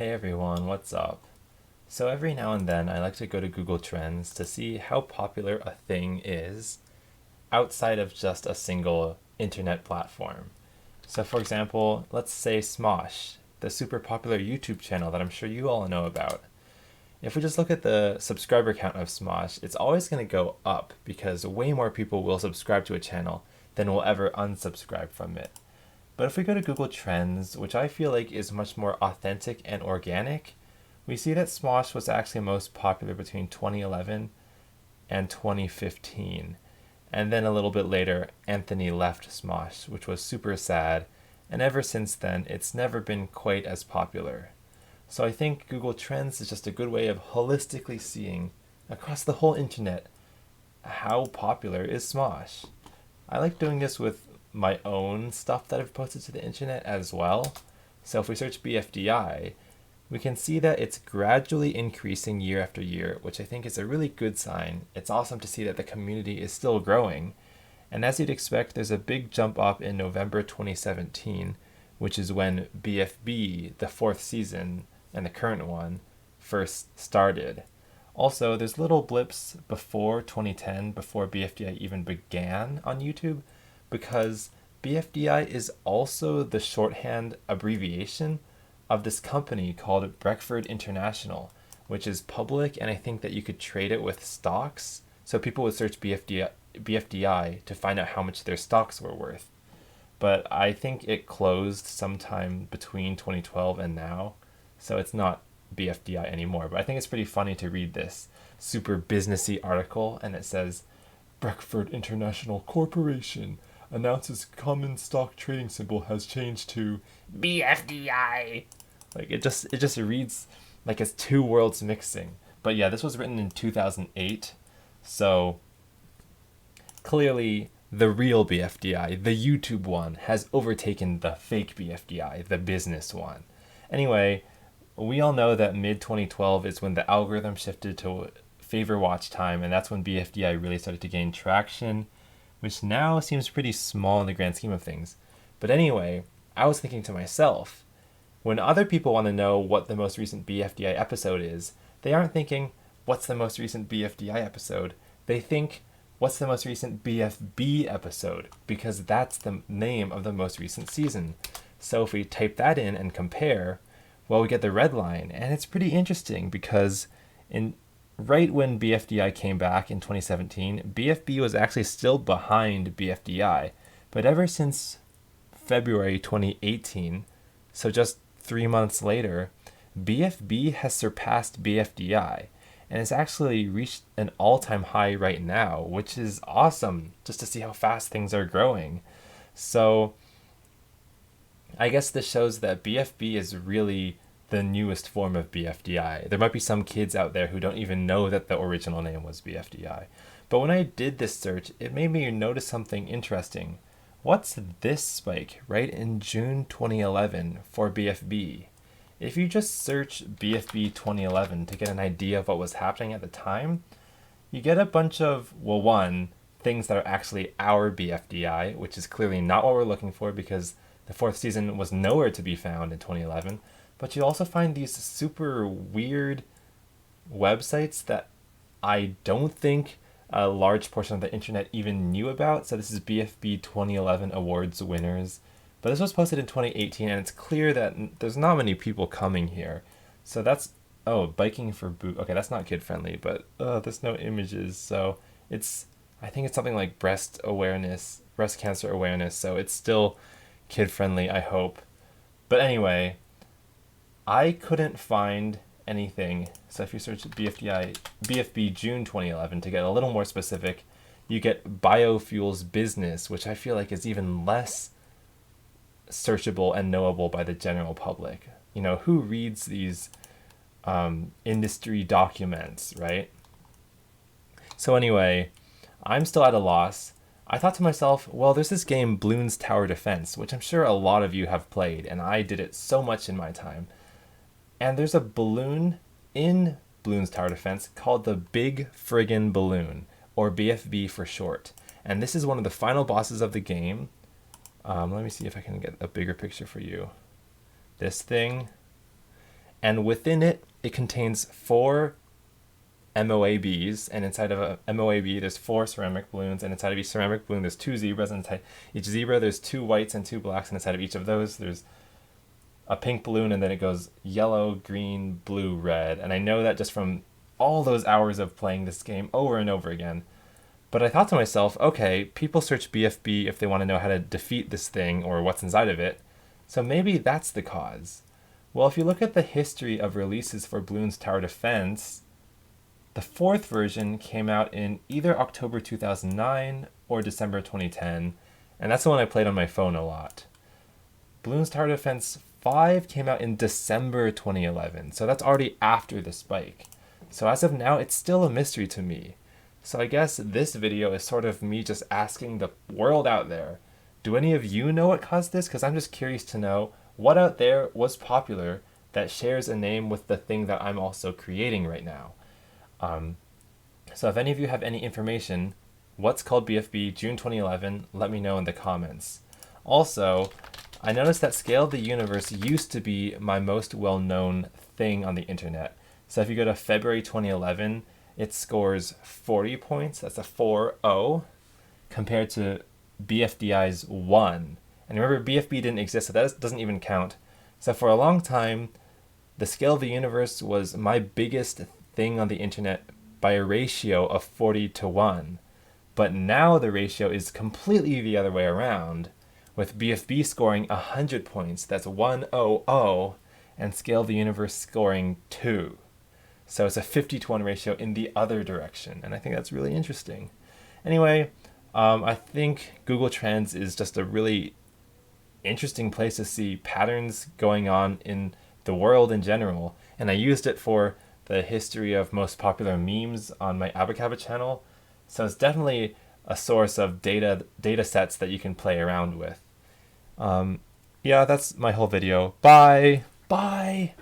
Hey everyone, what's up? So every now and then I like to go to Google Trends to see how popular a thing is outside of just a single internet platform. So for example, let's say Smosh, the super popular YouTube channel that I'm sure you all know about. If we just look at the subscriber count of Smosh, it's always going to go up because way more people will subscribe to a channel than will ever unsubscribe from it. But if we go to Google Trends, which I feel like is much more authentic and organic, we see that Smosh was actually most popular between 2011 and 2015. And then a little bit later, Anthony left Smosh, which was super sad. And ever since then, it's never been quite as popular. So I think Google Trends is just a good way of holistically seeing across the whole internet how popular is Smosh. I like doing this with my own stuff that I've posted to the internet as well. So if we search BFDI, we can see that it's gradually increasing year after year, which I think is a really good sign. It's awesome to see that the community is still growing. And as you'd expect, there's a big jump up in November 2017, which is when BFB, the fourth season, and the current one, first started. Also, there's little blips before 2010, before BFDI even began on YouTube, because BFDI is also the shorthand abbreviation of this company called Breckford International, which is public, and I think that you could trade it with stocks. So people would search BFDI to find out how much their stocks were worth. But I think it closed sometime between 2012 and now, so it's not BFDI anymore. But I think it's pretty funny to read this super businessy article, and it says, Breckford International Corporation announces common stock trading symbol has changed to BFDI. Like it just reads like it's two worlds mixing. But yeah, this was written in 2008, so clearly the real BFDI, the YouTube one, has overtaken the fake BFDI, the business one. Anyway, we all know that mid 2012 is when the algorithm shifted to favor watch time, and that's when BFDI really started to gain traction, which now seems pretty small in the grand scheme of things. But anyway, I was thinking to myself, when other people want to know what the most recent BFDI episode is, they aren't thinking, what's the most recent BFDI episode? They think, what's the most recent BFB episode? Because that's the name of the most recent season. So if we type that in and compare, well, we get the red line. And it's pretty interesting because right when BFDI came back in 2017, BFB was actually still behind BFDI. But ever since February 2018, so just 3 months later, BFB has surpassed BFDI. And it's actually reached an all-time high right now, which is awesome just to see how fast things are growing. So I guess this shows that BFB is really the newest form of BFDI. There might be some kids out there who don't even know that the original name was BFDI. But when I did this search, it made me notice something interesting. What's this spike right in June 2011 for BFB? If you just search BFB 2011 to get an idea of what was happening at the time, you get a bunch of, well, one, things that are actually our BFDI, which is clearly not what we're looking for because the fourth season was nowhere to be found in 2011. But you also find these super weird websites that I don't think a large portion of the internet even knew about. So this is BFB 2011 awards winners. But this was posted in 2018, and it's clear that there's not many people coming here. So that's, oh, biking for boot. Okay, that's not kid friendly, but there's no images. So I think it's something like breast cancer awareness. So it's still kid friendly, I hope. But anyway, I couldn't find anything. So if you search BFB June 2011 to get a little more specific, you get biofuels business, which I feel like is even less searchable and knowable by the general public. You know, who reads these industry documents, right? So anyway, I'm still at a loss. I thought to myself, well, there's this game Bloons Tower Defense, which I'm sure a lot of you have played, and I did it so much in my time. And there's a balloon in Bloons Tower Defense called the Big Friggin' Balloon, or BFB for short. And this is one of the final bosses of the game. Let me see if I can get a bigger picture for you. This thing. and within it, it contains 4 MOABs, and inside of a MOAB, there's 4 ceramic balloons, and inside of each ceramic balloon, there's 2 zebras, and inside each zebra, there's 2 whites and 2 blacks, and inside of each of those, there's a pink balloon, and then it goes yellow, green, blue, red. And I know that just from all those hours of playing this game over and over again. But I thought to myself, okay, people search BFB if they want to know how to defeat this thing or what's inside of it. So maybe that's the cause. Well, if you look at the history of releases for Bloons Tower Defense, the 4th version came out in either October 2009 or December 2010, and that's the one I played on my phone a lot. Bloons Tower Defense 5 came out in December 2011, so that's already after the spike. So as of now, it's still a mystery to me. So I guess this video is sort of me just asking the world out there, do any of you know what caused this? Because I'm just curious to know what out there was popular that shares a name with the thing that I'm also creating right now. So if any of you have any information, what's called BFB June 2011, let me know in the comments. Also, I noticed that Scale of the Universe used to be my most well-known thing on the internet. So if you go to February 2011, it scores 40 points. That's a 4-0 compared to BFDI's 1. And remember, BFB didn't exist, so that doesn't even count. So for a long time, the Scale of the Universe was my biggest thing on the internet by a ratio of 40-1. But now the ratio is completely the other way around, with BFB scoring 100 points, that's 100, and Scale of the Universe scoring 2. So it's a 50-1 ratio in the other direction, and I think that's really interesting. Anyway, I think Google Trends is just a really interesting place to see patterns going on in the world in general, and I used it for the history of most popular memes on my Abacaba channel, so it's definitely a source of data sets that you can play around with. Yeah, that's my whole video. Bye! Bye!